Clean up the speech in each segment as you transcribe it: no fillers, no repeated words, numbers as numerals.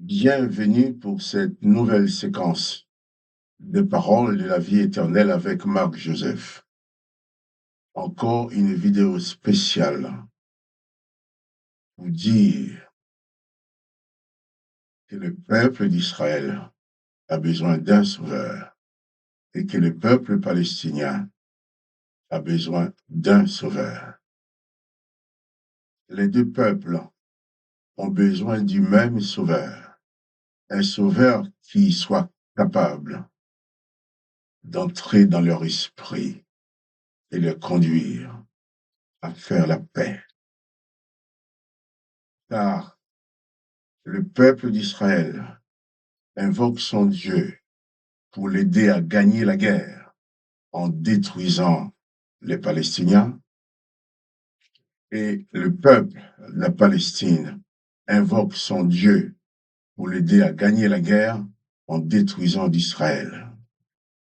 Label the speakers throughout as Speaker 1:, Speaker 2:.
Speaker 1: Bienvenue pour cette nouvelle séquence de paroles de la vie éternelle avec Marc Joseph. Encore une vidéo spéciale pour dire que le peuple d'Israël a besoin d'un sauveur et que le peuple palestinien a besoin d'un sauveur. Les deux peuples ont besoin du même sauveur, un sauveur qui soit capable d'entrer dans leur esprit et les conduire à faire la paix. Car le peuple d'Israël invoque son Dieu pour l'aider à gagner la guerre en détruisant les Palestiniens, et le peuple de la Palestine invoque son Dieu pour l'aider à gagner la guerre en détruisant Israël.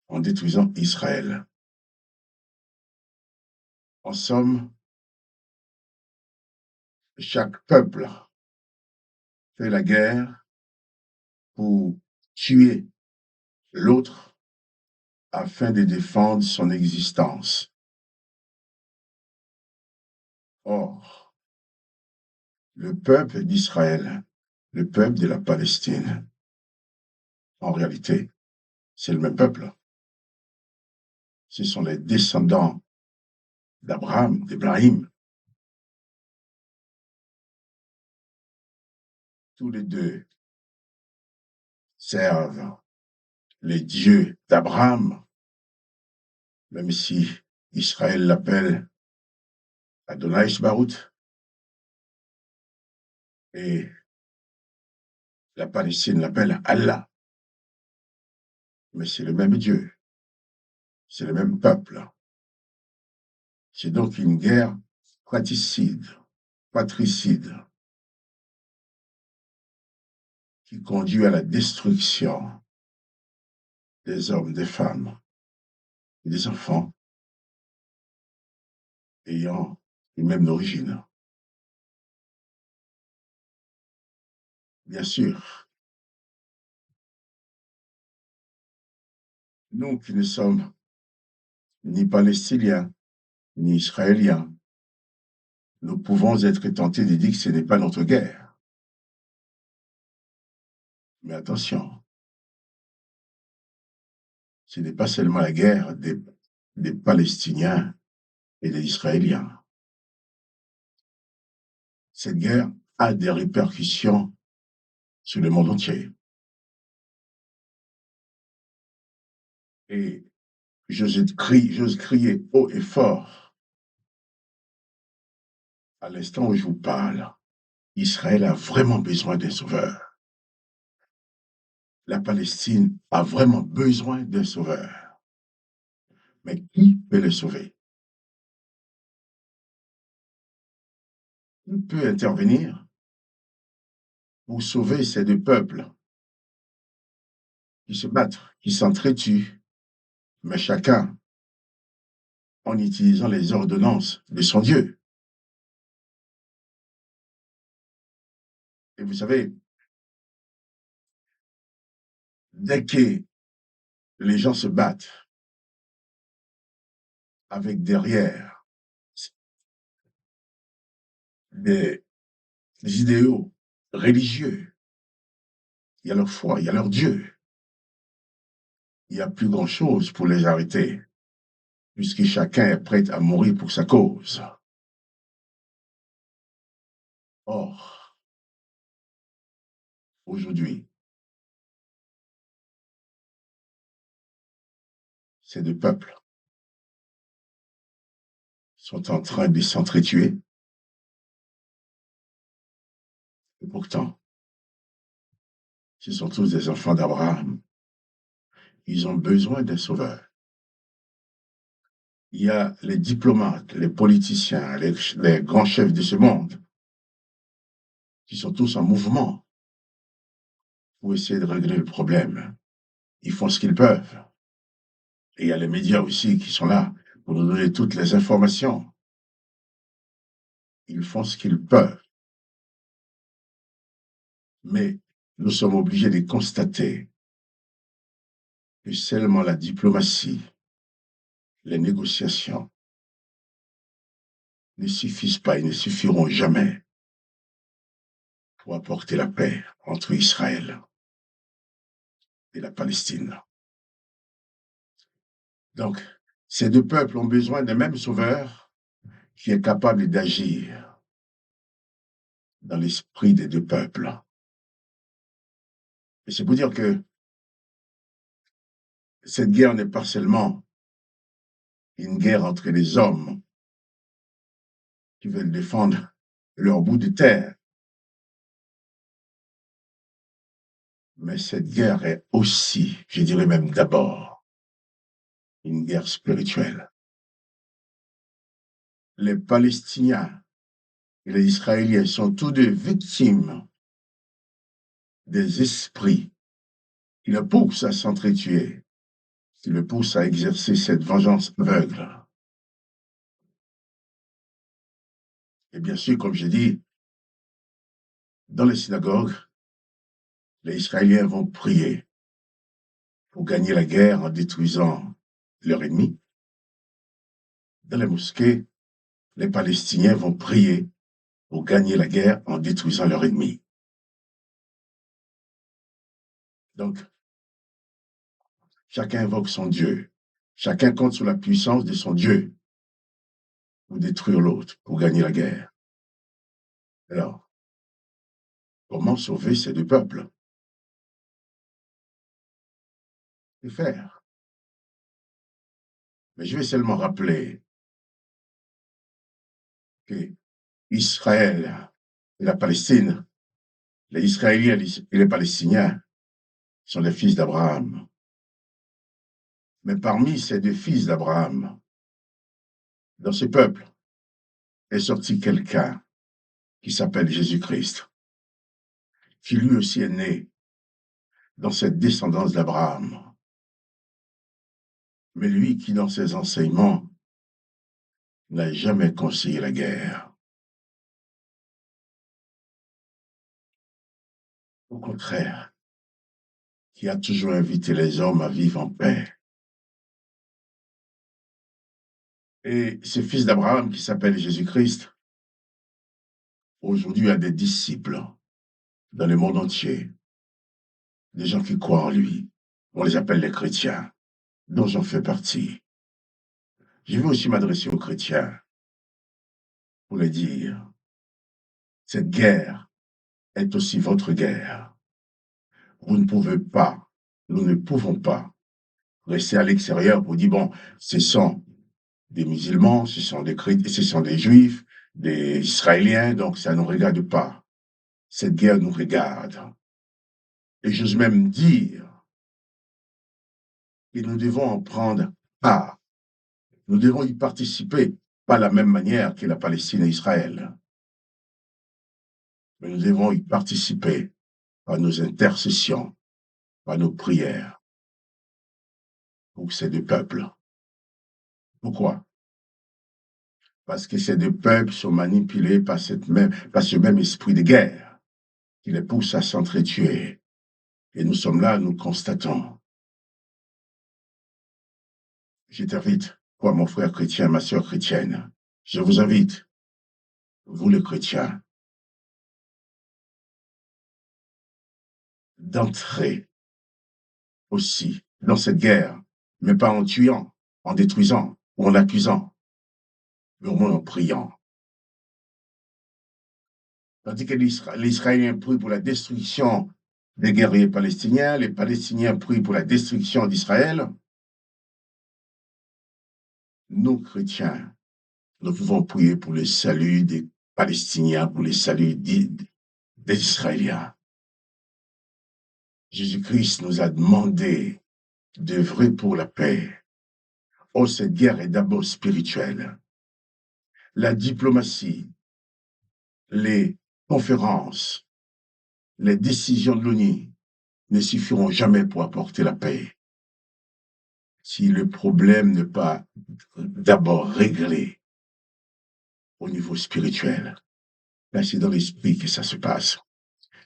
Speaker 1: En détruisant Israël. En somme, chaque peuple fait la guerre pour tuer l'autre afin de défendre son existence. Or, le peuple d'Israël, le peuple de la Palestine, en réalité, c'est le même peuple. Ce sont les descendants d'Abraham, d'Ibrahim. Tous les deux servent les dieux d'Abraham, même si Israël l'appelle Adonai Shbarut et la Palestine l'appelle Allah. Mais c'est le même Dieu, c'est le même peuple. C'est donc une guerre fratricide, qui conduit à la destruction des hommes, des femmes et des enfants ayant une même origine. Bien sûr, nous qui ne sommes ni Palestiniens, ni Israéliens, nous pouvons être tentés de dire que ce n'est pas notre guerre. Mais attention, ce n'est pas seulement la guerre des Palestiniens et des Israéliens. Cette guerre a des répercussions sur le monde entier. Et j'ose crier haut et fort à l'instant où je vous parle. Israël a vraiment besoin d'un sauveur. La Palestine a vraiment besoin d'un sauveur. Mais qui peut le sauver? Qui peut intervenir pour sauver ces deux peuples qui se battent, qui s'entretuent, mais chacun en utilisant les ordonnances de son Dieu? Et vous savez, dès que les gens se battent avec derrière des idéaux religieux, il y a leur foi, il y a leur Dieu. Il n'y a plus grand-chose pour les arrêter, puisque chacun est prêt à mourir pour sa cause. Or, aujourd'hui, ces deux peuples sont en train de s'entretuer, et pourtant, ce sont tous des enfants d'Abraham. Ils ont besoin d'un sauveur. Il y a les diplomates, les politiciens, les grands chefs de ce monde, qui sont tous en mouvement pour essayer de régler le problème. Ils font ce qu'ils peuvent. Et il y a les médias aussi qui sont là pour nous donner toutes les informations. Ils font ce qu'ils peuvent. Mais nous sommes obligés de constater que seulement la diplomatie, les négociations ne suffisent pas et ne suffiront jamais pour apporter la paix entre Israël et la Palestine. Donc, ces deux peuples ont besoin d'un même sauveur qui est capable d'agir dans l'esprit des deux peuples. Et c'est pour dire que cette guerre n'est pas seulement une guerre entre les hommes qui veulent défendre leur bout de terre, mais cette guerre est aussi, je dirais même d'abord, une guerre spirituelle. Les Palestiniens et les Israéliens sont tous deux victimes des esprits qui le poussent à s'entretuer, qui le poussent à exercer cette vengeance aveugle. Et bien sûr, comme je dis, dans les synagogues, les Israéliens vont prier pour gagner la guerre en détruisant leur ennemi. Dans les mosquées, les Palestiniens vont prier pour gagner la guerre en détruisant leur ennemi. Donc, chacun invoque son Dieu. Chacun compte sur la puissance de son Dieu pour détruire l'autre, pour gagner la guerre. Alors, comment sauver ces deux peuples? Que faire? Mais je vais seulement rappeler que Israël et la Palestine, les Israéliens et les Palestiniens sont les fils d'Abraham. Mais parmi ces deux fils d'Abraham, dans ce peuple, est sorti quelqu'un qui s'appelle Jésus-Christ, qui lui aussi est né dans cette descendance d'Abraham. Mais lui qui, dans ses enseignements, n'a jamais conseillé la guerre. Au contraire, qui a toujours invité les hommes à vivre en paix. Et ce fils d'Abraham qui s'appelle Jésus-Christ, aujourd'hui a des disciples dans le monde entier, des gens qui croient en lui. On les appelle les chrétiens, dont j'en fais partie. Je veux aussi m'adresser aux chrétiens pour les dire, cette guerre est aussi votre guerre. Vous ne pouvez pas, nous ne pouvons pas rester à l'extérieur pour dire, bon, ce sont des musulmans, ce sont des chrétiens, ce sont des juifs, des Israéliens, donc ça ne nous regarde pas. Cette guerre nous regarde. Et j'ose même dire que nous devons en prendre part. Nous devons y participer, pas de la même manière que la Palestine et Israël. Mais nous devons y participer par nos intercessions, par nos prières pour ces deux peuples. Pourquoi? Parce que ces deux peuples sont manipulés par ce même esprit de guerre qui les pousse à s'entretuer. Et nous sommes là, nous constatons. Je t'invite, toi, mon frère chrétien, ma sœur chrétienne, je vous invite, vous les chrétiens, d'entrer aussi dans cette guerre, mais pas en tuant, en détruisant ou en accusant, mais au moins en priant. Tandis que les Israéliens prient pour la destruction des guerriers palestiniens, les Palestiniens prient pour la destruction d'Israël, nous, chrétiens, nous pouvons prier pour le salut des Palestiniens, pour le salut des Israéliens. Jésus-Christ nous a demandé d'œuvrer pour la paix. Oh, cette guerre est d'abord spirituelle. La diplomatie, les conférences, les décisions de l'ONU ne suffiront jamais pour apporter la paix. Si le problème n'est pas d'abord réglé au niveau spirituel, là c'est dans l'esprit que ça se passe.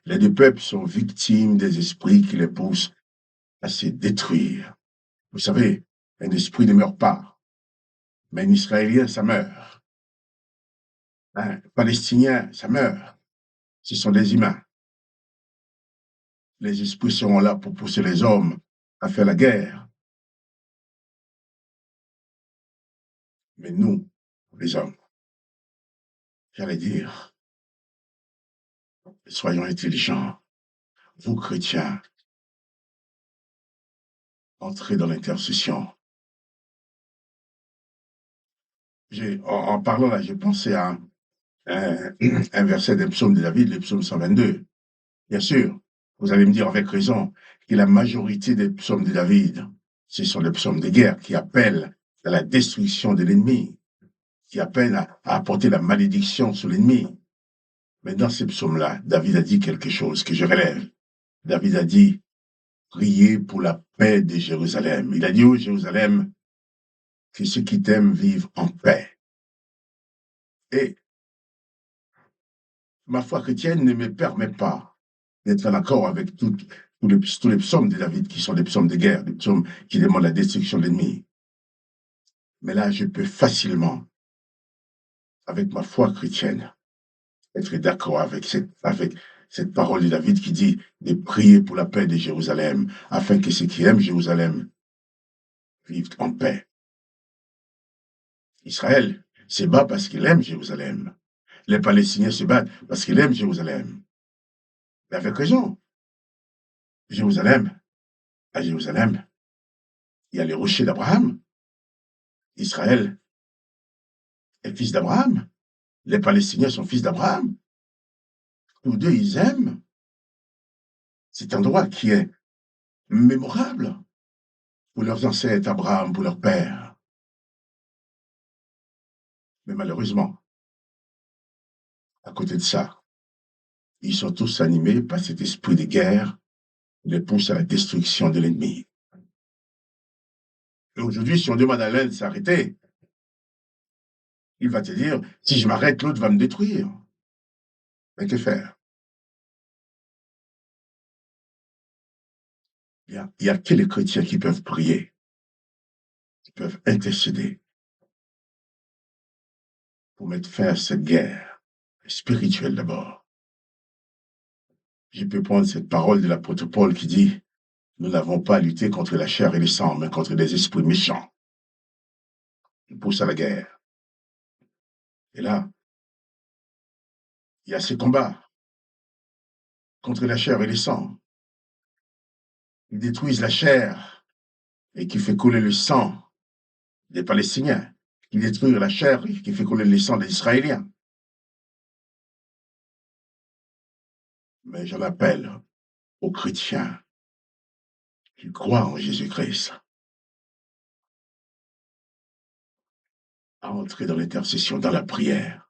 Speaker 1: Les deux peuples sont victimes des esprits qui les poussent à se détruire. Vous savez, un esprit ne meurt pas, mais un Israélien, ça meurt. Un Palestinien, ça meurt. Ce sont des humains. Les esprits seront là pour pousser les hommes à faire la guerre. Mais nous, les hommes, j'allais dire, soyons intelligents. Vous, chrétiens, entrez dans l'intercession. En parlant là, j'ai pensé à un, un verset des psaumes de David, le psaume 122. Bien sûr, vous allez me dire avec raison que la majorité des psaumes de David, ce sont les psaumes de guerre qui appellent à la destruction de l'ennemi, qui appellent à apporter la malédiction sur l'ennemi. Mais dans ces psaumes-là, David a dit quelque chose que je relève. David a dit, priez pour la paix de Jérusalem. Il a dit, ô Jérusalem, que ceux qui t'aiment vivent en paix. Et ma foi chrétienne ne me permet pas d'être en accord avec tous les psaumes de David qui sont des psaumes de guerre, des psaumes qui demandent la destruction de l'ennemi. Mais là, je peux facilement, avec ma foi chrétienne, être d'accord avec cette parole de David qui dit de prier pour la paix de Jérusalem, afin que ceux qui aiment Jérusalem vivent en paix. Israël se bat parce qu'il aime Jérusalem. Les Palestiniens se battent parce qu'ils aiment Jérusalem. Mais avec raison. Jérusalem, à Jérusalem, il y a les rochers d'Abraham. Israël est fils d'Abraham. Les Palestiniens sont fils d'Abraham. Tous deux, ils aiment cet endroit qui est mémorable pour leurs ancêtres, Abraham, pour leur père. Mais malheureusement, à côté de ça, ils sont tous animés par cet esprit de guerre qui les pousse à la destruction de l'ennemi. Et aujourd'hui, si on demande à l'un de s'arrêter, il va te dire, si je m'arrête, l'autre va me détruire. Mais que faire? Il y a que les chrétiens qui peuvent prier, qui peuvent intercéder pour mettre fin à cette guerre spirituelle d'abord. Je peux prendre cette parole de l'apôtre Paul qui dit, nous n'avons pas à lutter contre la chair et le sang, mais contre des esprits méchants qui poussent à la guerre. Et là, il y a ces combats contre la chair et le sang. Ils détruisent la chair et qui fait couler le sang des Palestiniens, qui détruisent la chair et qui fait couler le sang des Israéliens. Mais j'en appelle aux chrétiens qui croient en Jésus-Christ à entrer dans l'intercession, dans la prière.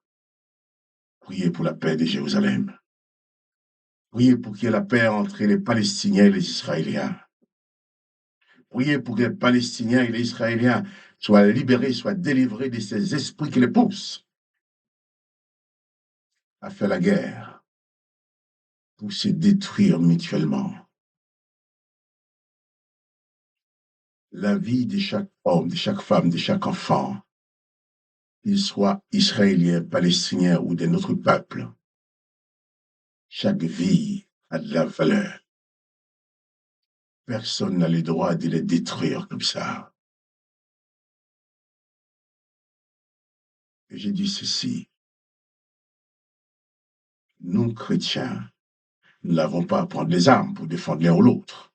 Speaker 1: Priez pour la paix de Jérusalem. Priez pour qu'il y ait la paix entre les Palestiniens et les Israéliens. Priez pour que les Palestiniens et les Israéliens soient libérés, soient délivrés de ces esprits qui les poussent à faire la guerre pour se détruire mutuellement. La vie de chaque homme, de chaque femme, de chaque enfant, qu'il soit israélien, palestinien ou d'un autre peuple, chaque vie a de la valeur. Personne n'a le droit de les détruire comme ça. Et j'ai dit ceci, nous, chrétiens, nous n'avons pas à prendre les armes pour défendre l'un ou l'autre,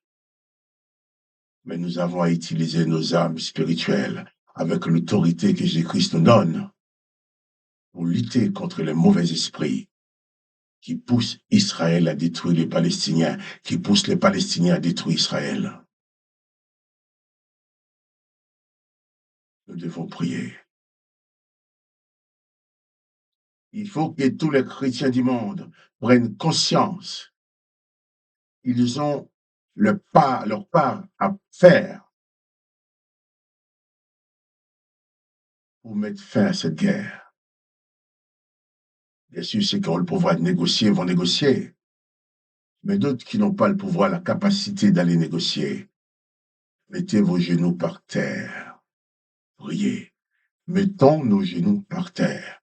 Speaker 1: mais nous avons à utiliser nos armes spirituelles avec l'autorité que Jésus-Christ nous donne pour lutter contre les mauvais esprits qui poussent Israël à détruire les Palestiniens, qui poussent les Palestiniens à détruire Israël. Nous devons prier. Il faut que tous les chrétiens du monde prennent conscience. Ils ont leur part à faire pour mettre fin à cette guerre. Bien sûr, ceux qui ont le pouvoir de négocier vont négocier. Mais d'autres qui n'ont pas le pouvoir, la capacité d'aller négocier, mettez vos genoux par terre. Priez. Mettons nos genoux par terre.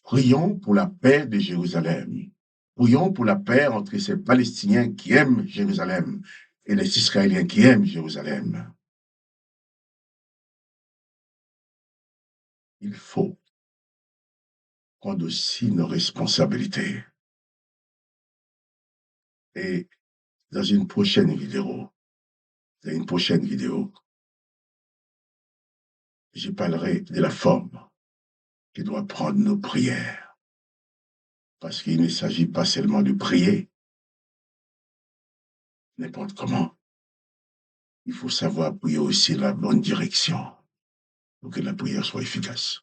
Speaker 1: Prions pour la paix de Jérusalem. Prions pour la paix entre ces Palestiniens qui aiment Jérusalem et les Israéliens qui aiment Jérusalem. Il faut prendre aussi nos responsabilités. Et dans une prochaine vidéo, je parlerai de la forme qui doit prendre nos prières. Parce qu'il ne s'agit pas seulement de prier n'importe comment. Il faut savoir prier aussi dans la bonne direction pour que la prière soit efficace.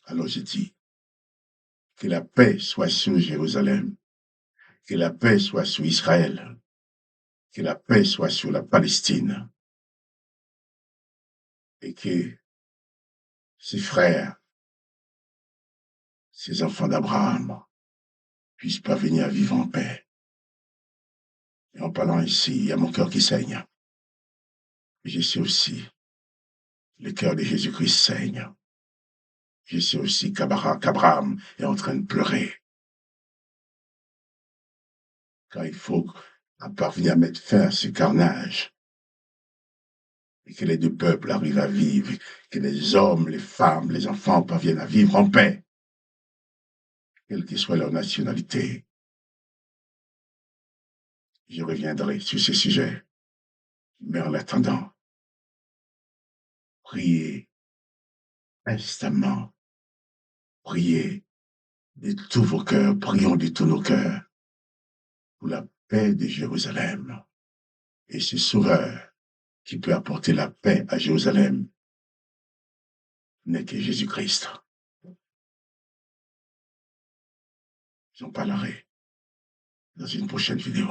Speaker 1: Alors je dis, que la paix soit sur Jérusalem, que la paix soit sur Israël, que la paix soit sur la Palestine, et que ses frères, ses enfants d'Abraham, puissent parvenir à vivre en paix. Et en parlant ici, il y a mon cœur qui saigne. Mais je sais aussi, le cœur de Jésus-Christ saigne. Je sais aussi qu'Abraham est en train de pleurer. Car il faut parvenir à mettre fin à ce carnage. Et que les deux peuples arrivent à vivre, que les hommes, les femmes, les enfants parviennent à vivre en paix, quelle que soit leur nationalité. Je reviendrai sur ce sujet. Mais en attendant, priez instamment, priez de tous vos cœurs, prions de tous nos cœurs pour la paix de Jérusalem. Et ce Sauveur qui peut apporter la paix à Jérusalem n'est que Jésus-Christ. J'en parlerai dans une prochaine vidéo.